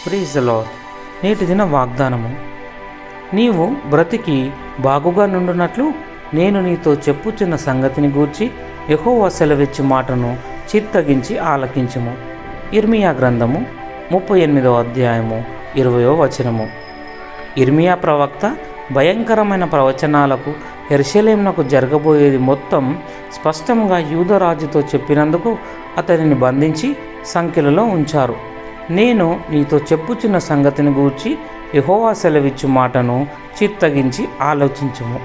Praise the lord. నేటి దిన వాగ్దానము. నీవు బ్రతికి బాగుగా నుండునట్లు నేను నీతో చెప్పుచున్న సంగతిని గూర్చి యెహోవా సెలవిచ్చు మాటను చిత్తగించి ఆలకించుము. ఇర్మియా గ్రంథము 38వ అధ్యాయము 20వ వచనము. ఇర్మియా ప్రవక్త భయంకరమైన ప్రవచనాలకు యెరూషలేమునకు జరగబోయేది మొత్తం స్పష్టంగా యూదరాజుతో చెప్పినందుకు అతనిని బంధించి సంకెలలో ఉంచారు. నేను నీతో చెప్పుచున్న సంగతిని గూర్చి యెహోవా సెలవిచ్చు మాటను చిత్తగించి ఆలోచించుము.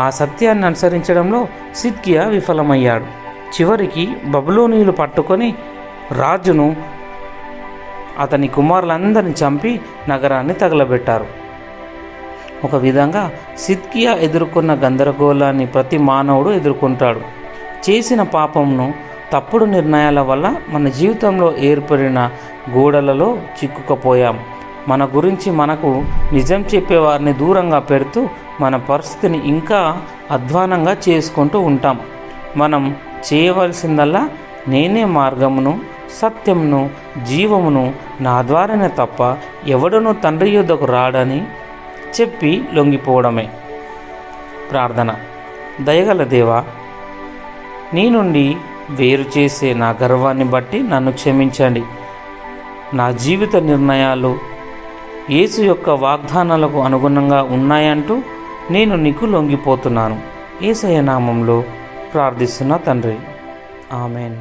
ఆ సత్యాన్ని అనుసరించడంలో సిద్కియా విఫలమయ్యాడు. చివరికి బబులోనీయులు పట్టుకొని రాజును అతని కుమారులందరినీ చంపి నగరాన్ని తగలబెట్టారు. ఒక విధంగా సిద్కియా ఎదుర్కొన్న గందరగోళాన్ని ప్రతి మానవుడు ఎదుర్కొంటాడు. చేసిన పాపమును, తప్పుడు నిర్ణయాల వల్ల మన జీవితంలో ఏర్పడిన గోడలలో చిక్కుకుపోయాం. మన గురించి మనకు నిజం చెప్పేవారిని దూరంగా పెడుతూ మన పరిస్థితిని ఇంకా అధ్వానంగా చేసుకుంటూ ఉంటాం. మనం చేయవలసిందల్లా నేనే మార్గమును, సత్యమును, జీవమును, నా ద్వారానే తప్ప ఎవడునూ తండ్రి యొద్దకు రాడని చెప్పి లొంగిపోవడమే. ప్రార్థన. దయగల దేవా, నీ నుండి వేరు చేసే నా గర్వాన్ని బట్టి నన్ను క్షమించండి. నా జీవిత నిర్ణయాలు యేసు యొక్క వాగ్దానాలకు అనుగుణంగా ఉన్నాయంటూ నేను నీకు లొంగిపోతున్నాను. యేసయ్య నామంలో ప్రార్థిస్తున్న తండ్రి, ఆమెన్.